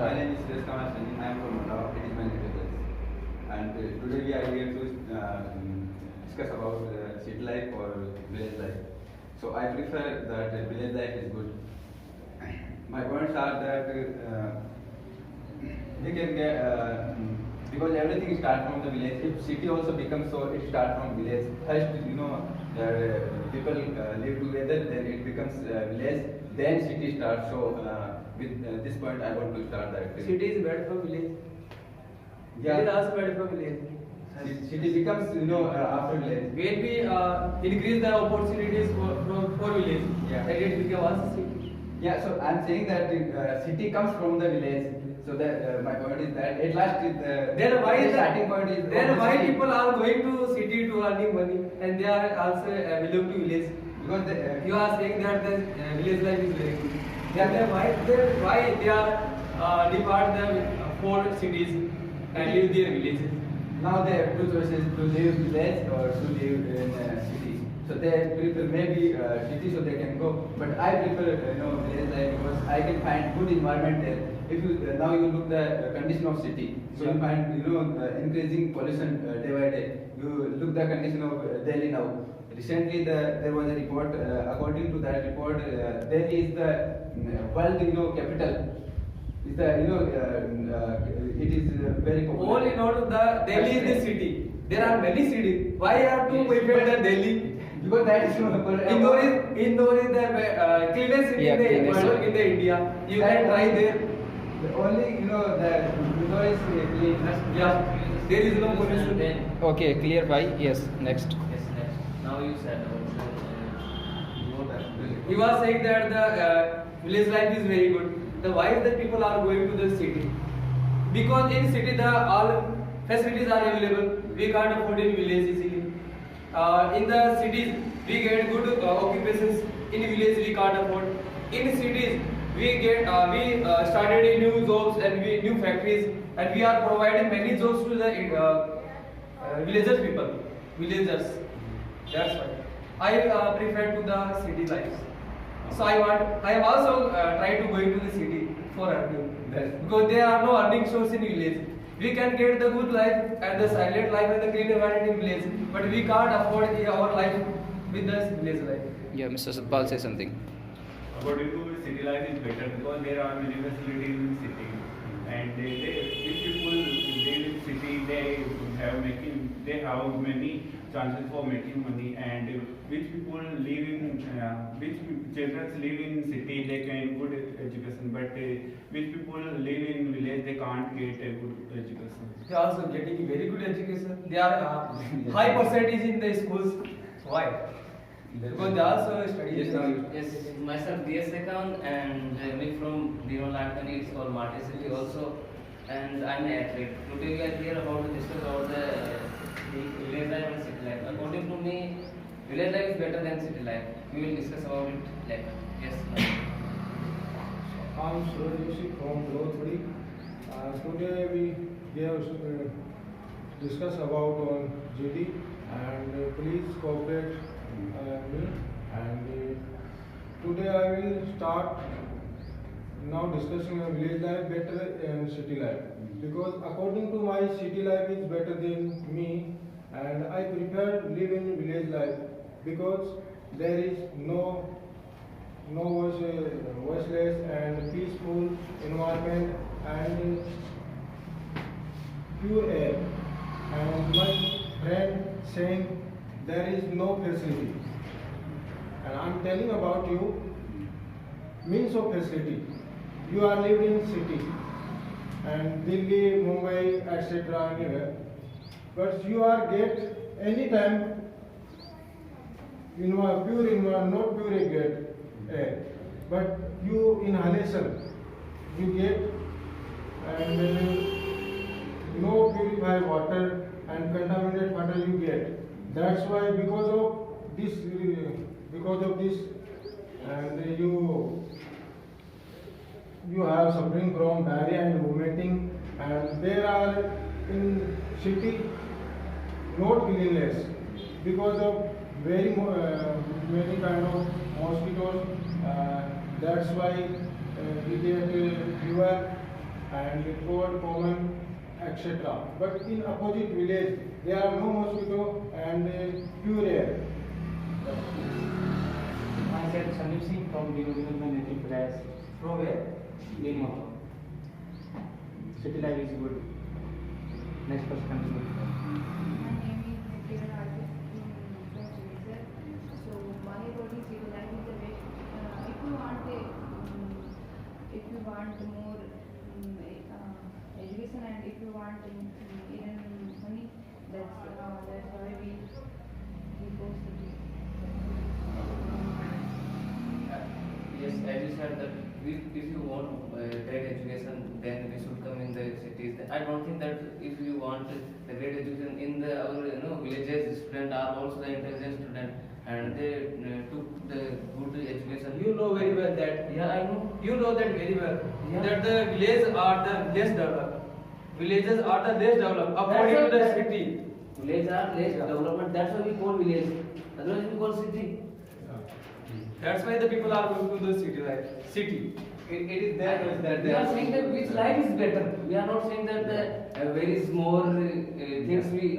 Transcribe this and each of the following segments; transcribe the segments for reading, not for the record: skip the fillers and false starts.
My name is Suresh Kumar Sani. I am from Mandava. It is my native place. And today we are here to discuss about city life or village life. So I prefer that village life is good. My points are that we can get because everything starts from the village. If city also becomes so, it starts from village. First, people live together, then it becomes village, then city starts. So with this point, I want to start that. City is better from village. Yeah. Village is also better from village. City becomes after village. When we increase the opportunities for village, Yeah. then it becomes also city. Yeah, so I'm saying that city comes from the village. So that my point is that at last Then why the the starting point is then why city. people are going to city to earning money and they are also belong to village? Because You are saying that the village life is very good. Yeah. Then why they are depart the four cities and live their villages? now they have two choices to live village or to live in city. So they prefer maybe city so they can go. But I prefer village life because I can find good environment there. If you now you look the condition of city, so you find increasing pollution day by day. You look the condition of Delhi now. Recently there was a report. According to that report, Delhi is the world capital. Is the it is very popular. All in all, the Delhi is the city. There are many cities. Why are two prefer the Delhi? Because that is Indore is the cleanest city Yeah, in the cleanest world city. in the India. You can try there. only the Indore is clean. Yeah, there is no pollution. Okay, clear by yes. Next. Yes, next. Now you said He was saying that the village life is very good. The why the people are going to the city? Because in city the all facilities are available. We can't afford in village easily. In the cities we get good occupations. In village we can't afford. In cities we get we started in new jobs and new factories and we are providing many jobs to the villagers. That's why I prefer to the city life. So I am also try to go into the city for earning because there are no earning source in village. We can get the good life and the silent life and the clean environment in village, but we can't afford our life with the village life. Yeah, Mr. Satpal, say something. According to me, city life is better because there are many facilities in city, and if people live in city, they have many chances for making money, and which children live in city, they can good education, but which people live in village, they can't get a good education. They are also getting very good education. They are high percentage in the schools. Why? Because they also study. yes, myself DS Second and me from Diron Latani, it's called Marty City also, and I'm an athlete. Today we are here about to discuss about the village life and city life. According to me, village life is better than city life. We will discuss about it later. Yes. I'm Suraj Joshi from Lowthuri. Today we have discuss about on GD and please cooperate me. And today I will start now discussing village life better and city life because according to my city life is better than me and I prefer live in village life because there is no voiceless and peaceful environment and pure air. And my friend saying there is no facility. And I'm telling about you means of facility. You are living in city and Delhi, Mumbai, etc. anywhere. But you are get anytime pure environment, not pure air, but you inhalation you get and no purified water and contaminated water you get. That's why because of this and you have suffering from diarrhea and vomiting, and there are in city not cleanliness because of many kind of mosquitoes. That's why we get fever and cold, common, etc. But in opposite village, there are no mosquito and pure air. Myself Sandeep Singh from Dinu, my native place. From where? Dinu. City life is good. Next person continue. My name is Nikhil Rajesh from Civil. So my body civil life is the best. If you want more education and if you want even money, that's why we go city. Yes, as you said that if you want great education, then we should come in the cities. I don't think that if you want the great education in the our villages, students are also the intelligent student and they took the good education. You know very well that. Yeah, I know. You know that very well. Yeah. That the villages are the less developed. Villages are the less developed according to the city. Villages are less development. That's why we call village. Otherwise we call city. That's why the people are going to the city life. City. It is there that We are saying that which life is better. We are not saying that there is more things we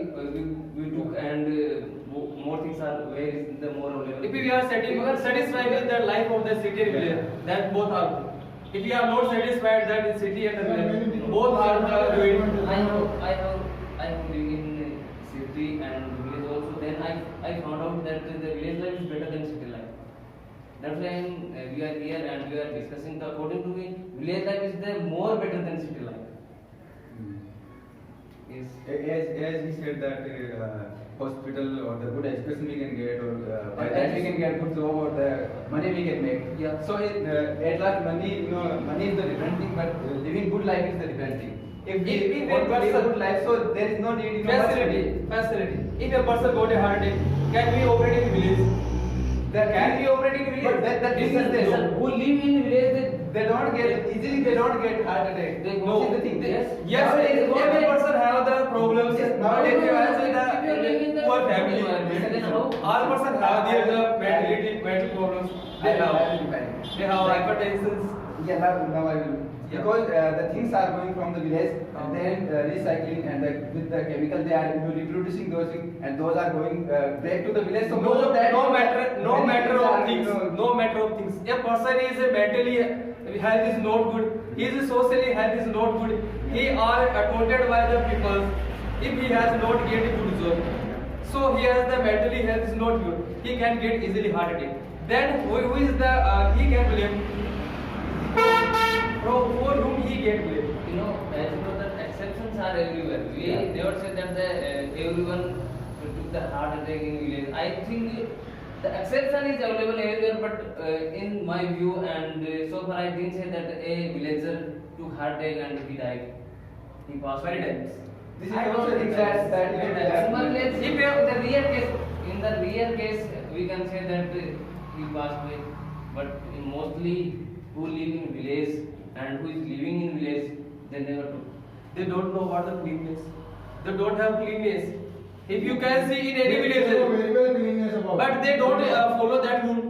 took and more things are where is the more available. If we are satisfied with the life of the city and village, then both are good. If we are not satisfied that in city and the village, both are the ruined. I have lived in city and village also. Then I found out that the village life is better than city life. That's why we are here and we are discussing. According to me, village life is the more better than city life. Yes. As he said that hospital or the good education we can get, or by that we can get good job, or the money we can make. Yeah. So at last money, money is the different thing, but living good life is the different thing. If we want to live a good life, so there is no need. Facility. If a person got a heart attack, can we operate in village? Can we operate in village? But that Listen, they listen, don't. who live in village, They don't get easily. They don't get heart attack. No. This is the thing. Yes, every person have the problems. Yes, Nowadays you have If you are living in the the poor family. then how? All person have their mental problems. They have hypertension. Yeah, now I will. Yeah. Because the things are going from the village and then recycling and with the chemical they are reproducing those things and those are going back to the village. So most of that No matter of are, things. No matter of things. A person is mentally health is not good. His socially health is not good. He are taunted by the people if he has not get a good job. So he has the mentally health is not good. He can get easily heart attack. Then who is the he can blame? For whom he get blame? As you know that exceptions are everywhere. We never say that everyone took the heart attack in village. I think the exception is available everywhere, but in my view and so far I didn't say that a villager took heart attack and he died. He passed Many away. times. This is I also don't things think that But let's If in you have- the rare case, we can say that he passed away. But mostly who live in village and who is living in village, they never took. They don't know what the cleanness. They don't have cleanness. If you can see in any They know village, very well cleanness about. but they don't follow that rule.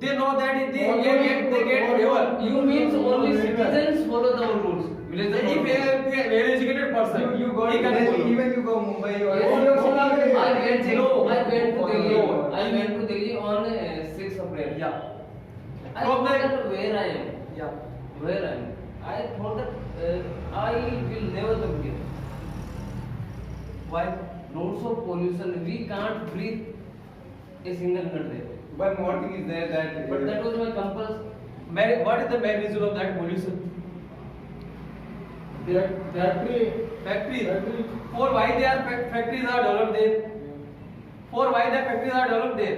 They know that if they get favor. You means only citizens follow the rules. Villagers If don't. a well educated person, you go he to can village, follow. even you go Mumbai or Yes, any of city, I went to No. Delhi. No. I went to Delhi on 6th April. Yeah. I From thought the- that where I am. Yeah. Where I am. I thought that I will never come here. Why? Loads of pollution. We can't breathe a single minute there. One more thing is there that. But that was my compulsion. What is the main reason of that pollution? Factory. Factories. For why factories are developed there? For why the factories are developed there?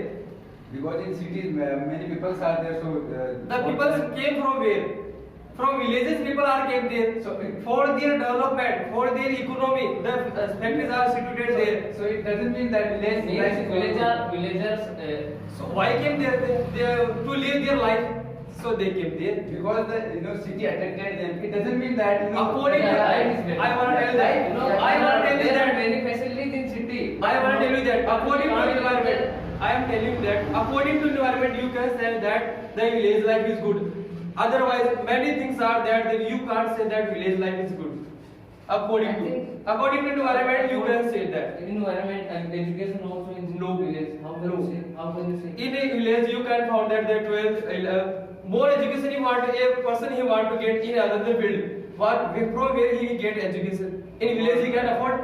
Because in cities many people are there, so The people came from where? From villages, people are came there. So for their development, for their economy, the factories are situated there. So it doesn't mean that Villagers. So why came there? They to live their life. So they came there. because the city attracted them. It doesn't mean that According to I want to tell that. I want to tell you there are that. many facilities in city. I want to tell you that according to environment, I am telling you that according to environment, you can say that the village life is good. Otherwise, many things are there that you can't say that village life is good. According to environment, you can say that. Environment and education also in No. village. How can No. you say? How can you say? In a village, you can find that the 12 more education you want a person he want to get in another field. What from where he get education? In village he can afford.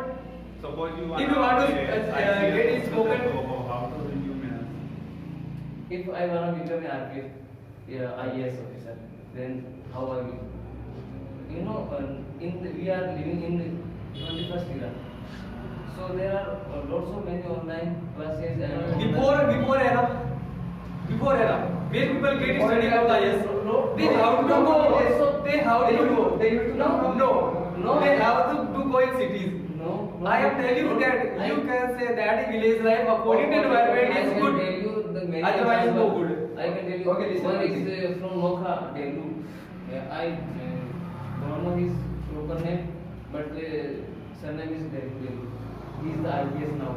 Suppose you If you want to get it spoken. how to you manage? If I want to become an RPF, IAS officer, then how I will? You know, we are living in the 21st era. So there are lots of many online classes and Before era, where people get study about IAS, they have to go. They have to go. They have to no. They have to go in cities. no. I am telling you that you can say that village life according to environment is I good. can tell you the many Otherwise, no examples. good. I can tell you. Okay, listen, one listen. is from Nokha, Delhi. I don't know his proper name, but surname is Delhi. He is the IPS now,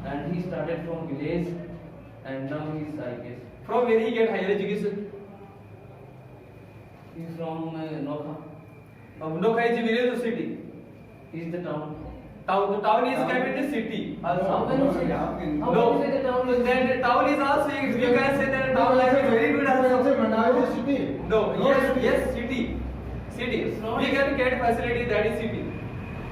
and he started from village, and now he is IPS. From where he get higher education? He is from Nokha. Nokha is a village or city? He is the town. The town is kept in the city. How Also. can you say? How can- How No. can you say the town is? Then the town is also. You can say that town life is very good also. Mandal is city. No. city. Yes. City. It's not- We can get facility. That is city.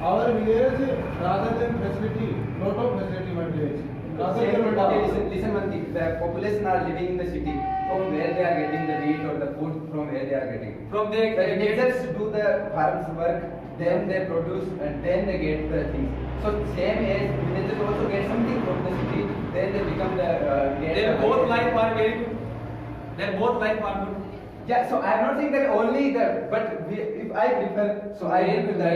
Our village, rather than facility, lot of facility in my village. Rather than Okay, Mandal. listen one thing. The population are living in the city. From where they are getting the wheat or the food, from where they are getting. From there The they get. villagers do the farms work, then they produce, and then they get the things. So same as villagers also get something from the city, then they become the get Their the- both life are very good. Their both life are good. Yeah, so I'm not saying that only that, but if I prefer, so I when prefer that.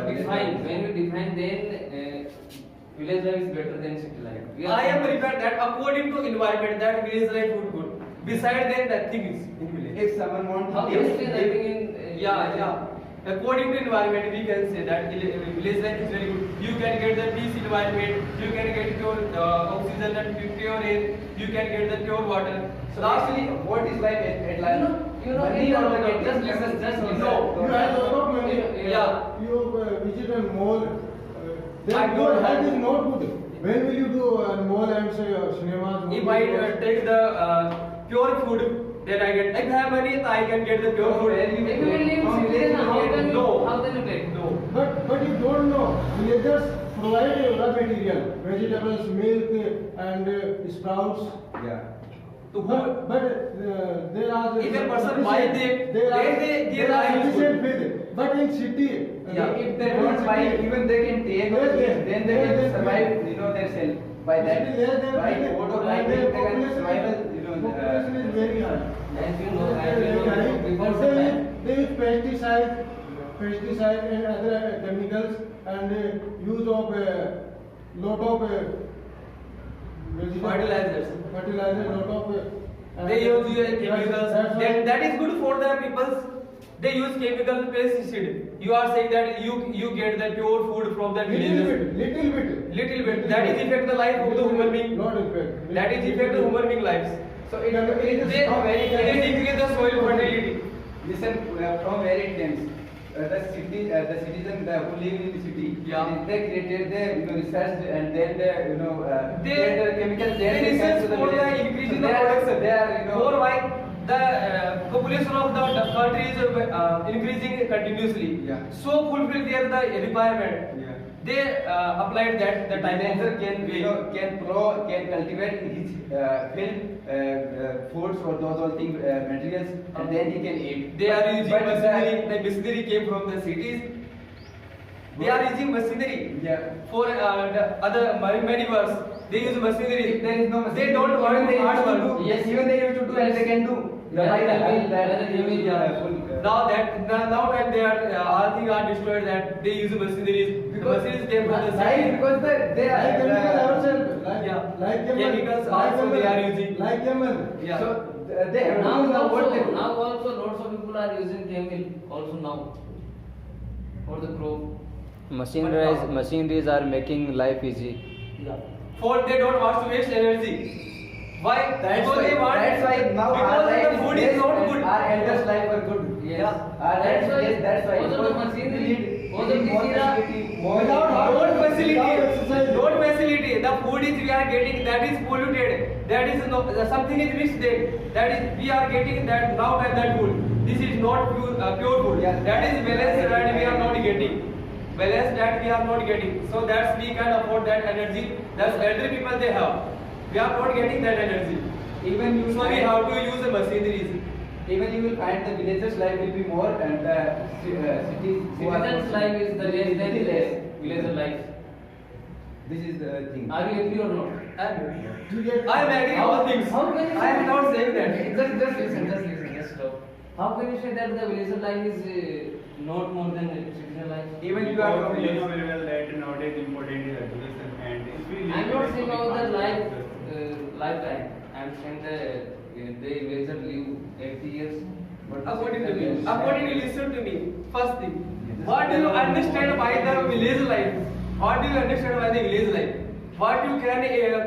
we define, when we define, then village life is better than city life. We are I am prepared that according to environment that village life would good. Besides then that thing is in village. If someone wants, How can you say that in? Yeah. According to environment, we can say that village life is very good. You can get the peace environment, you can get pure oxygen and pure air, you can get the pure water. So actually, what is life at life? You know, Money in or our- the just listen, No. You have lot of money. Yeah. You visit a mall. I Then don't your have- health is not good. When will you do a mall and say cinemas? If I take the pure food, then I get. If I have money, I can get the pure food. If you will live in city, then how can you? No. How can you take? No. But you don't know. Villagers provide raw material, vegetables, milk, and sprouts. Yeah. To who? But there are If a person buy them, there are then they there are life is sufficient good. with. But in city, Yeah, If they don't buy, even they can take, Yes, yes. then they Yes, can yes, survive, yes. you know, themselves. By that, by vote or by their they can population survive, you know. population is very high. As you know, before the time. They use pesticide and other chemicals and use of lot of Fertilizers. lot of. They use chemicals. That's That is good for the peoples. They use chemical pesticide. You are saying that you get the pure food from the villages. little bit. Little bit. That is affect the life of the human being. Not effect. That is affect the human being lives. So it is They from where it decrease the soil fertility. Listen, from where it comes. The citizen who live in the city, Yeah. they created the research and then They- get the chemicals. they Then research send to for the village. increase in So the they are- production. They are For why the population of the country is increasing continuously. Yeah. So fulfill their the requirement. Yeah. They applied that the time Dancer of can cultivate his field foods or those all things materials and then he can eat. They are using But machinery. The machinery came from the cities. They are using machinery Yeah. for the other many works. They use machinery. If there is no They don't even want they hard used to work. do- Yes. Even they used to do and they can do. The Yeah, by the they will- that they will, yeah. full, Now that they are all things are destroyed, that they use machineries. The machineries came from the Right, city. because they are Like chemical ourselves. Yeah. Like camel. Chemicals like also camel, they are using. Like camel. Yeah. So they have Now to know what they also, do. now also lots of people are using chemical also now for the crop. Machineries are making life easy. Yeah. For they don't want to waste energy. Why? Because they want. That's why now our because life the food is best not and good. Our elders' life were good. Yes. Our That's why. yes, that's why. Also the Because machinery. we Also need more this era. facility, more Without Without facility, exercise. not facility. The food is we are getting that is polluted. That is no, something is mixed there. That is we are getting that now that food. This is not pure food. Yeah. That is balanced and we are not getting. Balance that we are not getting. So that's we can afford that energy. That's elderly people they have. We are not getting that energy. Even you So we have to use the machineries. even you will find the villagers' life will be more and the cities. who are Citizens' life is the less than little less. villager life. This is the thing. Are you agree or not? I am agree all things. How can you I am say- not saying that. Just listen, just stop. How can you say that the villager life is not more than citizen life? Even you are from you know village. very well that nowadays important is education, and if we live I'm in not a saying public about the park- lifetime. I'm saying the villager live 80 years. But According to me, listen to me. First thing, what do you understand by the village life? What do you understand by the village life? What you can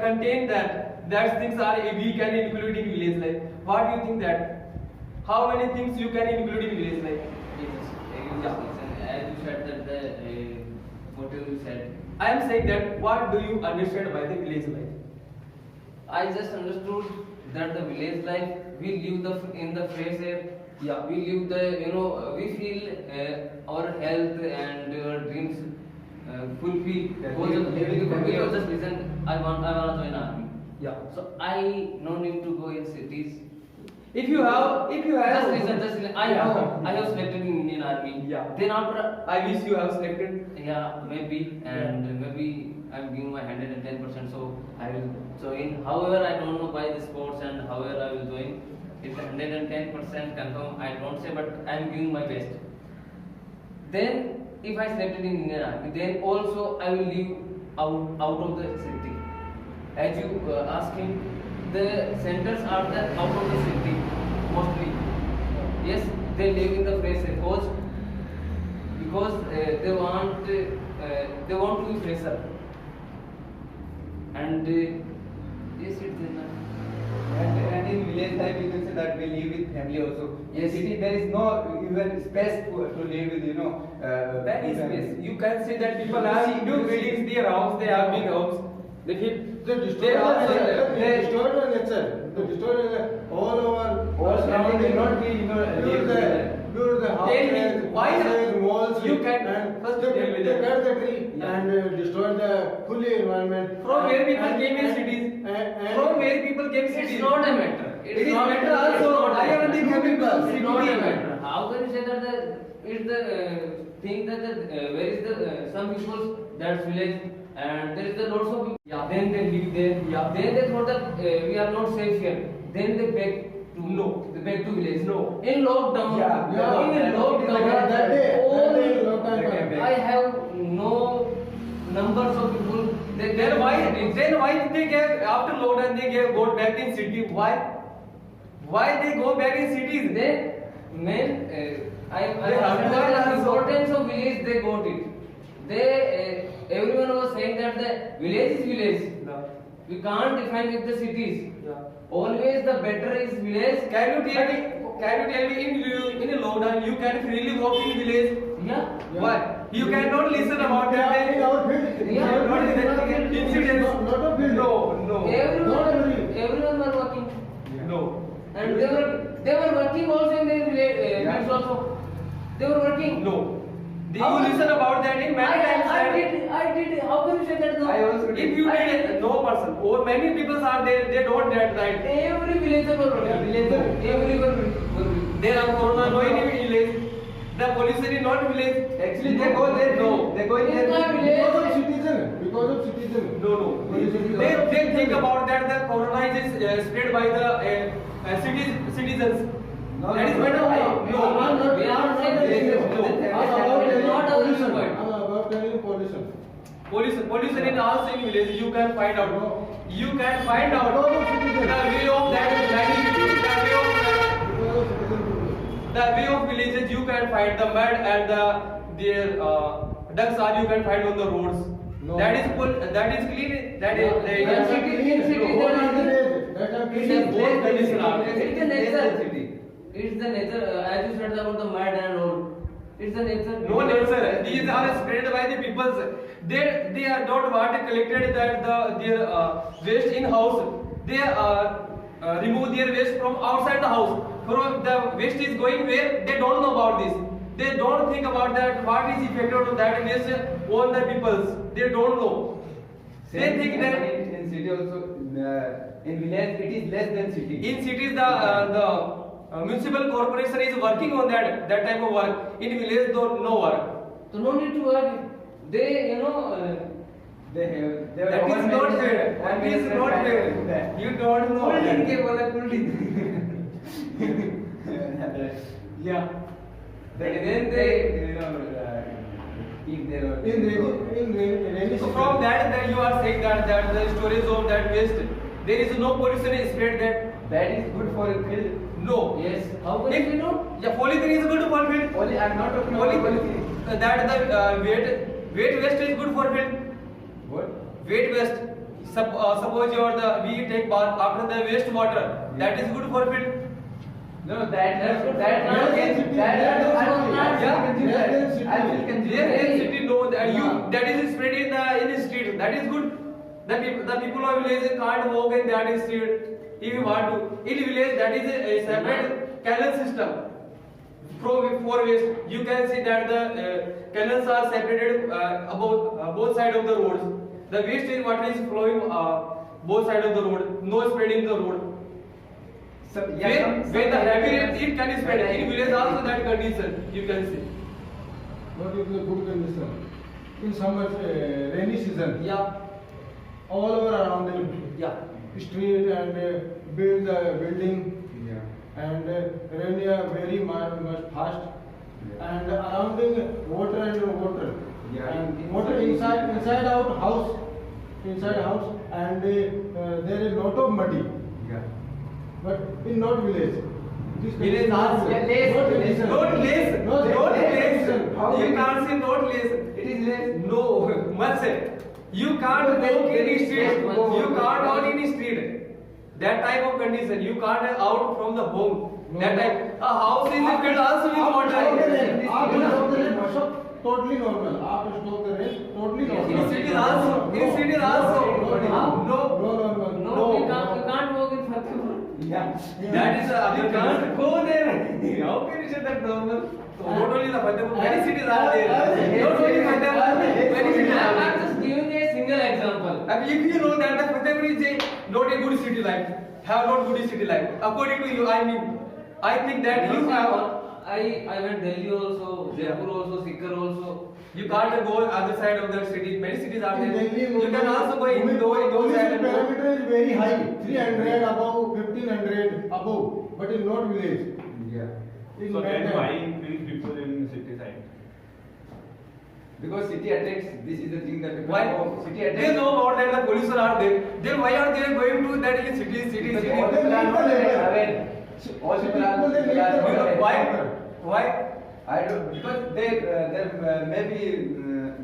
contain that things are we can include in village life. What do you think that? How many things you can include in village life? Yes, as you said that what you said, I am saying that what do you understand by the village life? I just understood that the village life we live in the fresh air. Yeah. We live we feel our health and our dreams fulfilled. Yeah, Because just listen, I want to join army. Yeah. So I no need to go in cities. If you have Just listen. I have selected in Indian army. Yeah. Then after I wish you have selected. yeah, maybe, and maybe I'm giving my 110%, so I will join. However, I don't know by the sports and however I will join. It's 110% confirm. I don't say, but I'm giving my best. Then, if I selected in Indian Army, then also I will live out of the city. As you asking, the centers are the out of the city mostly. Yes, they live in the fresh air because they want to be fresher. And yes, it's enough. And in village life, you can say that we live with family also. In city, there is no even space to live with, That is space. You can say that people have new buildings, their house, they have big house. They feel They destroy the nature. They destroy all our All surrounding will not be, build the houses, why houses, walls, you can and first they tell me that. cut the tree Yeah. and destroy the fully environment. From where people came in cities. From where people came It's cities. not a matter. It is matter also. I am the chemical. It's not a matter. How can you say that it's the thing that where is the some people that's village and there is the lots of people. Yeah. Then they live there. Yeah. Then they thought that we are not safe here. Then they beg to No. They beg to village. No. In lockdown. Yeah. In lockdown. That day, all lockdown. I have no numbers of people. Then why they gave after lockdown they gave got back in city? Why they go back in cities? They men I They have to understand learn the also. importance of village. They got it. They everyone was saying that the village is village. No. We can't define with the cities. Yeah. Always the better is village. Can you tell me in a lockdown you can freely walk in village? Yeah. Why? You cannot listen about that. In our field, Yeah. Not in incidents. Not a building. No. Everyone were working. No. And they were working also in their village also. They were working. No. Do you How- listen about that in many times? I did. How can you say that? No? I also did. If you did, no person or many people are there, they don't that right. Every villager were working. Villager. Everyone were working. There are corona no in village. The police is not village. Actually, they go there. No. They go in It's there. not village. Because of citizen. No. They think about that the corona is spread by the citizens. No, That is no, better. no. No. We are not saying Yes, this. no. It's not our pollution. point. I'm about telling pollution. Pollution in all same village you can find out. You can find out Because of citizen. the way of the way of villages you can find the mud and their ducks are you can find on the roads. No. That is clean. That is Yeah. they- In city, No, there in are village. That are it the is both less than conditions city. are there. It's the Less nature. than city. It's the nature. As you said about the mud and all. It's the nature. No nature. These are spread by the peoples. They are not what collected that their waste in house. They remove their waste from outside the house. From the waste is going where they don't know about this. They don't think about that. What is effect of that waste on the peoples? They don't know. They Same think thing that happening in city also. In village it is less than city. in cities the municipal corporation is working on that type of work. In village, though, no work. So no need to worry. They, they have That is not fair. That is not fair. You don't know. Yeah. Then they keep their in rainy So season. from that you are saying that the storage of that waste, there is no pollution spread that. that is good for a field. No. yes. How can If we know? yeah, polythene is good for field. Only I'm not talking about Polythene. polythene. That the weight waste is good for field. What? Weight waste. Suppose we take bath after the waste water. That is good for field. No, that That's good. that Less than city. that Less than I will city. Yeah. consider Less than that. city. I will consider There in that. city know that you Yeah. that is spread in the street. That is good. The people of village can't walk in that street if you want to. In village that is a separate canal system. For waste, you can see that the canals are separated about both sides of the roads. The waste is water is flowing both sides of the road. No spreading the road. So, Where the heavy rain it can spread. In village also that condition you can see. What is the good condition? In summer, rainy season, Yeah. all over around the Yeah. street and build the building Yeah. and rain very much fast and surrounding water and water Yeah, and in- water inside out house and there is lot of muddy Yeah. but in not village. This Village also. Yeah, less. Not village. Not less. Not Not less. less. How You many? can't say not less. It is less. No, much. You can't No, walk there in is street. space to go. You can't out in street. That type of condition. You can't out from the home. No. That type. A house is filled also with water. After stop the rain, totally normal. After stop the rain, totally normal. In cities also. In cities also. No. No normal. No, we can't walk in Fatehpur. Yeah. That is you can't go there. How can you say that normal? So not only the Fatehpur, many cities are there. Not only Fatehpur, many cities are I'm there. just giving a single example. And if you know that the Fatehpur is not a good city life, have not good city life. According to you, I think that you have. I went Delhi also, Jaipur also, Sikar also. You can't go other side of the city. Many cities are In there. Delhi, You can also go in those pollution side and go. parameter is very high, 300 above, 1500 above, but in not village. Yeah. In So then Bangalore. why increase people in city side? Because city attracts. This is the thing that people Why? know. City They attracts. know about that the pollution are there. Then why are they going to that in city? Because all people are not aware. All people are not aware. Why? I don't, because they maybe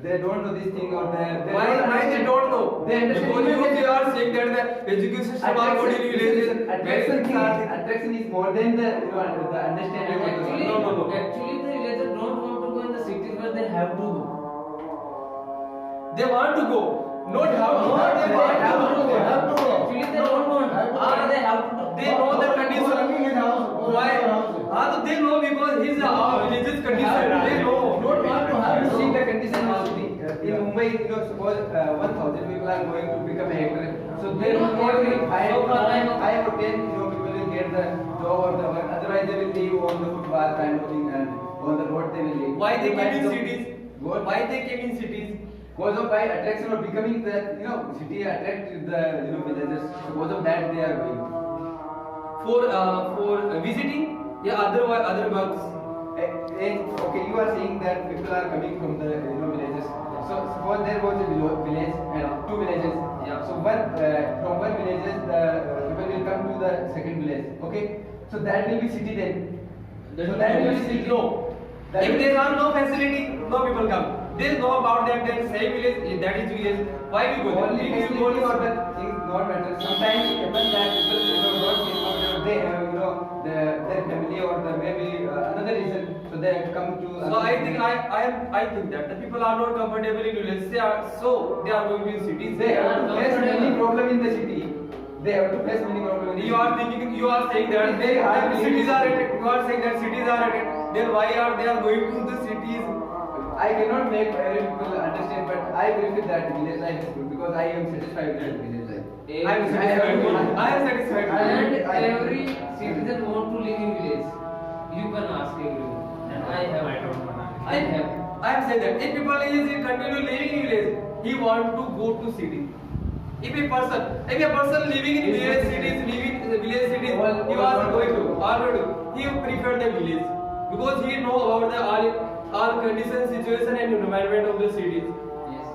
they don't know this thing or they Why they don't know? They understand. Because you are saying that the education system are good in villages. Attraction is more than the the understanding of the Actually, No. actually the villagers don't want to go in the cities, but they have to go. They want to go. Not how. Not they want to go. They have to go. Actually, they don't want. They have to. They know the condition. Working in house. Why? So they know because his religious condition. They know. Don't want to have You to see the condition of city. In Mumbai, suppose 1,000 people are going to become a actor. So they will not be five or 10 people will get the job or the work. Otherwise, they will leave on the footpath and on the road. They will leave. Why they came in So, cities? What? Why they came in cities? Because of by attraction or becoming the city attract the villagers. Because of that they are going. For visiting, yeah, other works. Okay, you are saying that people are coming from the villages. So suppose there was a village and two villages. Yeah. So from one villages the people will come to the second village. Okay. So that will be city then. So that will be city. No. That If will- there are no facility, no people come. They know about that same village, that is village. Why we go there? Only We will facility go or the things not matter. Sometimes it happens that people they have, you know, their family or the maybe another reason, so they have come to. So I think I think that the people are not comfortable in villages. They are going to cities. They have to face many problem in the city. They have to face many problem. You are saying that Very hard. cities are rated. You are saying that cities are rated. Then why are they are going to the cities? I cannot make every people understand, but I believe that village life is good because I am satisfied with village life. I am satisfied. I am satisfied. And every citizen want to live in village. You can ask everyone. And I have. I don't wanna. I have. I am saying that if people is continue living in village, he want to go to city. If a person living in village cities, living in the village cities, he was going to already. He prefer the village because he know about the all conditions, situation, and environment of the cities. Yes.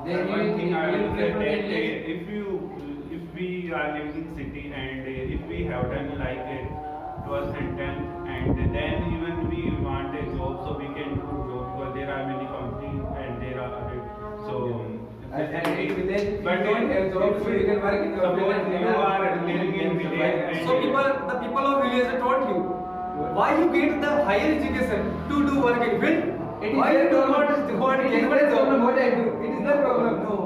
Then one thing I will say prefer that village. if we are living in city and if we have done like 12th and 10th and then even we want a job, so we can do job because there are many companies and there are so. And in village, But you don't have job, so you can work in your suppose village. you are living in village and So the people of village taught you why you get the higher education to do work in field. Why you do not want to get What is the problem? job? What I do? It is not problem. No.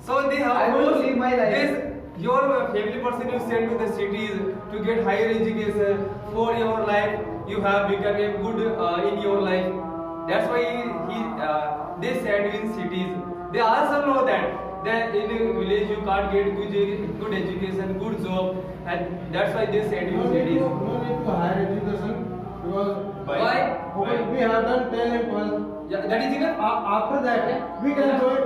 So they have I want to forced live my life. your family person you send to the cities to get higher education for your life. You have become a good in your life. That's why they send you in cities. They also know that in a village you can't get good education, good job, and that's why they send you No in need cities. to higher education because Why? we have done 10 and 12. Yeah, that is enough. After that, we can join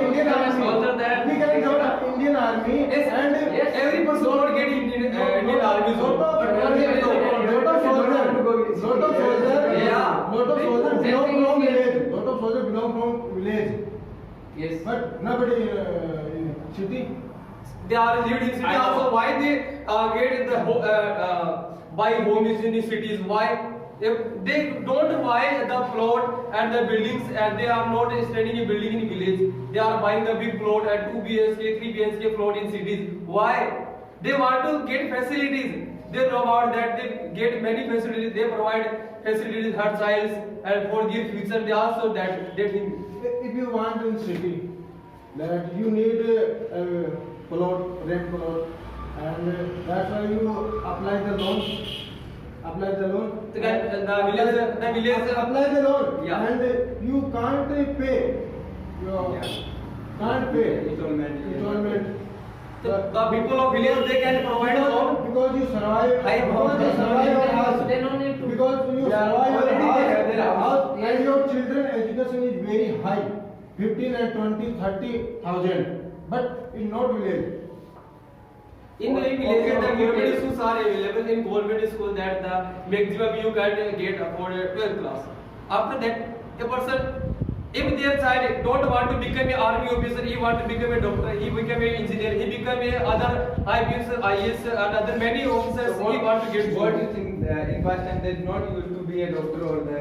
Indian Army. After that, We can join Indian Army Yes, and yes. Every person don't get Indian army job. lot of soldiers belong from village. Yes. But nobody in city. They are lived in city I know. also. Why they get the buy homes in the cities? Why? If they don't buy the plot and the buildings and they are not standing a building in village, they are buying the big plot at 2 BHK, 3 BHK plot in cities. Why? They want to get facilities. They know about that. They get many facilities. They provide facilities for child and for their future. They also that thing. If you want in city, that you need a plot, rent plot, and that's why you apply the loan. Apply the loan. The village. Apply the loan. Yeah. And you can't pay. You can't pay. Installment. The people of village they can provide a loan. Because you survive. I Because you survive your house. They don't need to. Because you Yeah, survive your already they have their house, house. and your children education is very high, 15 and 20, 30,000. But in not village. In the villages, the government schools are available in government school that the maximum you can get afford 12th class. After that, a person, if their child don't want to become an army officer, he want to become a doctor, he become an engineer, he become a other IPS, IS, and other many officers, he want to get What job. do you think in past time they not used to be a doctor or the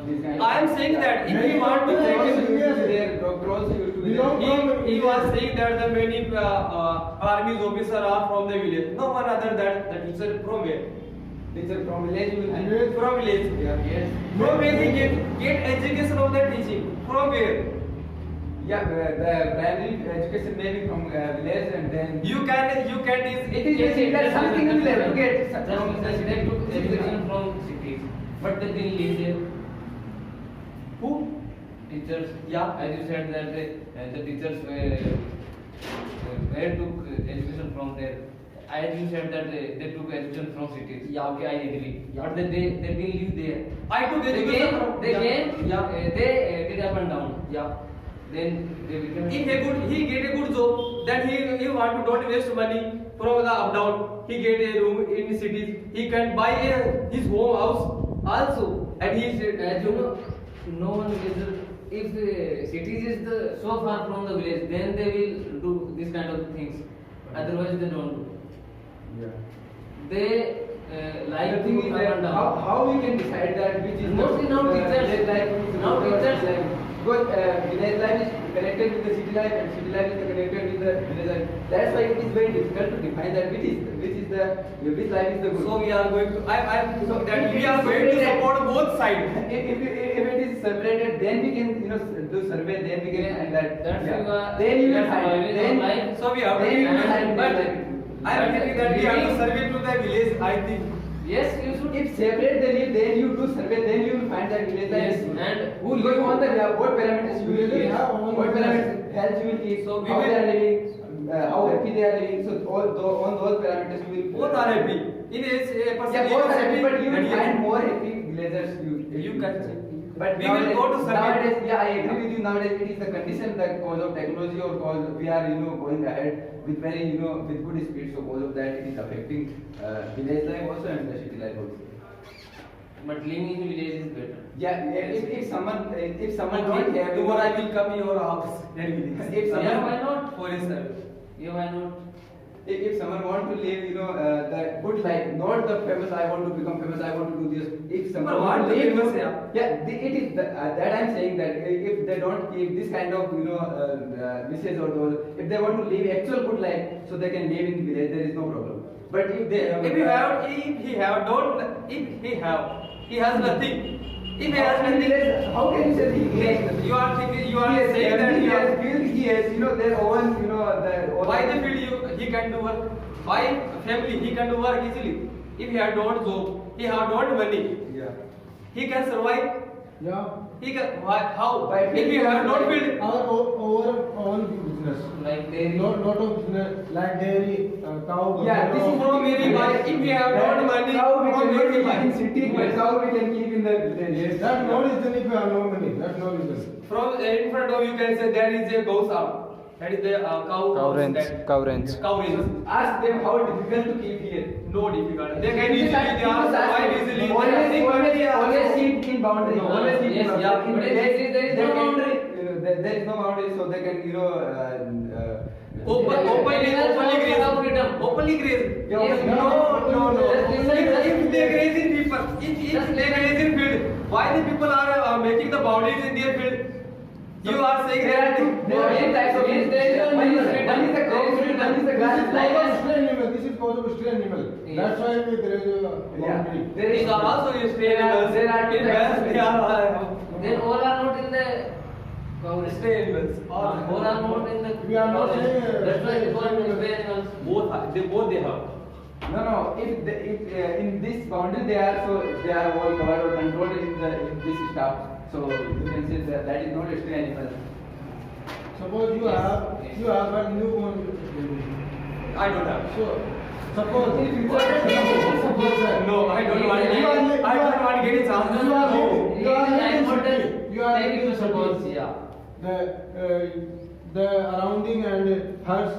this kind of. I am saying that if he want to their doctor also used to be there. he was saying that the many army officers are from the village. No one other than the teacher from where? Teacher from village will Village. From village. Yes. From where he get education of the teaching? From where? Yeah, the primary education maybe from village and then. You can It is basic, that's something you will have to get. Just they took education from cities, but they didn't live there. Who? Teachers. Yeah. As you said that the teachers where took education from there. As you said that they took education from cities. Yeah. Okay, I agree. Yeah. But they didn't live there. I took They education came. from They yeah. came. Yeah. They did up and down. Yeah. Then they became. If he get a good job, then he want to don't waste money from the up down. He get a room in cities. He can buy his home house also, and he is As you know, no one is. If cities is so far from the village, then they will do this kind of things. Otherwise, they don't do. Yeah. They like The thing to is up and that down. how we can decide that which is Mostly now teachers. village life, which is Now village teachers. life. Because village life is connected with the city life and city life is connected with the village life. That's why it is very difficult to define that which life is the good. So we are going to. I'm so that we are going to support both sides. If it is separated, then we can do survey. Then we can find that. That's yeah. Then you will that's find. why we Then don't like- So we have to. then you will find. But I am thinking that we have to survey to the village. I think. Yes, you should. If separate the live, then you do survey, then you will find that village life. Yes, is good. and who will going on the what parameters you will Villages give, have own what business. parameters health you will give, So we how will- they are living, how happy they are living. So on those parameters you will. Both are happy. In a person Yeah, both are happy, but you will and find more happy villagers. You can see. But We will go to survey. nowadays, yeah, I agree with you. Nowadays, it is the condition that cause of technology or cause we are going ahead with very with good speed. So cause of that, it is affecting village life also and the city life also. But living in village is better. Yeah, if someone don't have Tomorrow I will come your house. Then we will. If someone- Yeah, why not? For a service. Yeah, why not? if someone want to live, the good life, not the famous. I want to become famous. I want to do this. If someone But want what to the live, famous, yeah? yeah, it is that I'm saying that if they don't keep this kind of wishes or those, if they want to live actual good life, so they can live in village. There is no problem. But if they he has nothing. If he has nothing, how can you say he has nothing? you are thinking, you are He has saying that he has built, he has their own, their own. why they feel he can do work? Why family he can do work easily? If he had not job, he had not money, Yeah. he can survive. Yeah. He can how? By If he had not built, Our own business. Like dairy. Lot of business like dairy, cow. Yeah, this is buffalo. from very buy. If we have not money, How we from can where we keep buy? in city, but how we can keep in the village. Yes, that's no reason if you have no money. That's no reason. From in front of you can say there is a gosam. That is the cow. Cow range. that- Cow range. Cow range. Ask them how difficult to keep here. No difficult. They can easily. They are survive easily. Always keep in boundary. No, Always keep yes, in yeah, boundary. but there is They no can- boundary. There is no boundary, so they can Openly graze. Openly graze. Yeah, Yes, No. Just listen, If they graze in people, if they graze in field, why the people are making the boundaries in their field? You are saying there are that. there are two types of Yes, field. there is no One is freedom. one is the crow field, one is the grass. This is cause of stray animal. This is cause of stray animal. Yes. That's why there is a boundary. There is These are also used to animals. There are two In types west, of they are Then all are not in the stray animals. all are not in the. We are not saying, That's why they call stray them stray animals. Both they have. No. If in this boundary they are all covered or controlled in this stuff. So you can say that is not a stray animal. Suppose you have a newborn baby. I don't have. So suppose No, I don't want. I don't want to get it chance. You are No. living- you are living in Important. city. You are Take living it in to suppose, city. yeah. The surrounding and huts,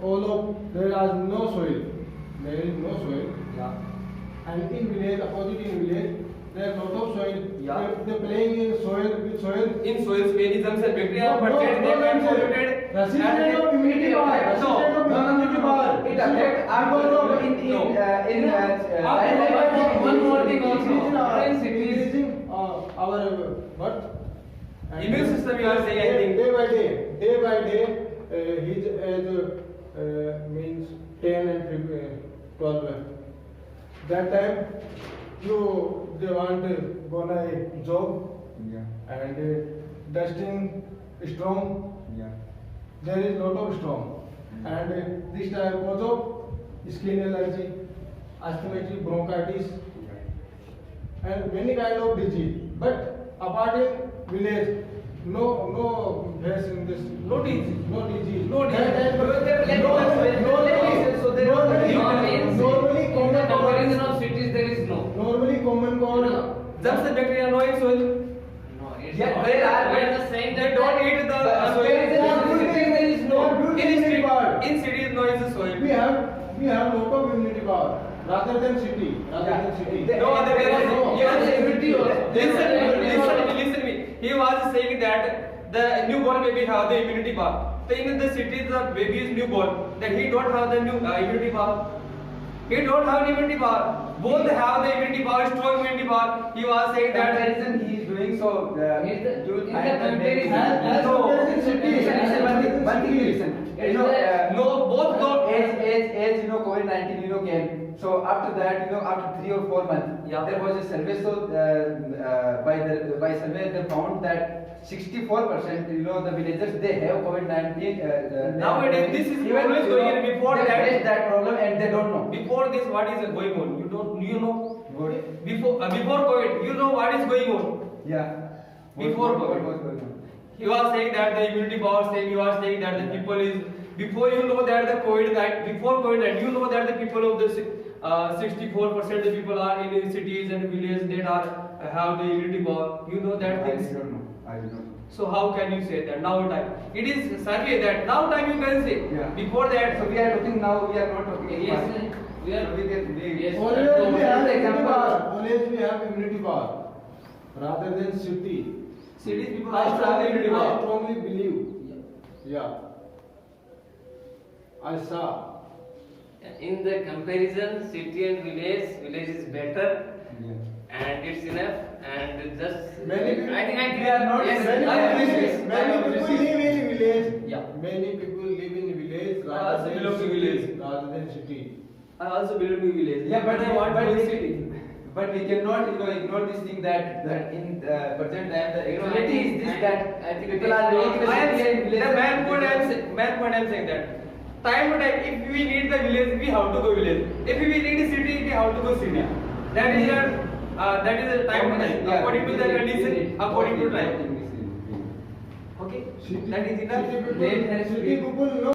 all of there are no soil. There is no soil. Yeah. And in village, opposite in village, there are lot of soil. Yeah. They playing in soil with soil. In soil organisms and bacteria No, are protected, they get polluted. Resistant of immunity power. Resistant of immunity power. It affects Because of One more thing also. increasing our what? And Immune system, you are saying, I think. Day by day, his age means 10 and 12. That time, they want go on a job and dusting storm. There is lot of storm, and this type cause of skin allergy, asthmatic bronchitis, and many kind of disease. But apart in village, no face in this. No disease. No disease. No disease. That type No, normally In the common comparison cause. of cities, there is no. Normally common cause. Germs and bacteria no in soil. No, it's Yeah, not. there are- We are just saying They that don't eat the soil. there is no. In cities no is the soil. We have lot of immunity power rather than city. No, other way No. around. You are Immunity also. Listen me. He was saying that the newborn baby have the immunity power. So in the cities, the baby is newborn. That he don't have the immunity power. He don't have immunity power. Both have the immunity power, strong immunity power. He was saying that. Comparison he is doing doing so, In the- you will in find the that maybe- comparison- As No, compared to city, listen, one thing, listen. You know, No, both don't. as you know, COVID-19, came. So after that, after 3 or 4 months, Yeah. there was a survey. So by survey, they found that 64%, the villagers, they have COVID-19. Nowadays, this is always going on. Before they that- face that problem and they don't know. Before this, what is going on? You know. What? Before COVID, you know what is going on. Yeah. Before What COVID. was going on? You are saying that the immunity power saying, you are saying that the people is, before you know that the COVID, that before COVID, and you know that the people of the 64% the people are in the cities and villages that are have the immunity power. You know that I things. don't know. I don't know. So how can you say that now time? It is survey that now time you can say. Yeah. Before that, So we are talking now. We are not talking. Yes, about- we are- So we can. Yes. Always So we what have is the immunity example? power. Always we have immunity power. Rather than city. cities people I are strong immunity power. strongly believe. Yeah. I saw. In the comparison, city and village is better, Yeah. and it's enough. And just Many people- I think I We are not- yes, Many I people agree. live- many people live in village. Yeah. Many people live in village I also belong to village. rather than city. I also belong to village. Yeah, but I want but to we, go city. but we cannot ignore this thing that in present time the reality is this that I think people are living in the I am city and the village. main point I am saying that time to time if we need the village we have to go village. If we need a city we have to go city. That is the time to time Yeah, according to the we condition need- according to we time. need- Okay, City, that is enough. city Main people, has to city be- people know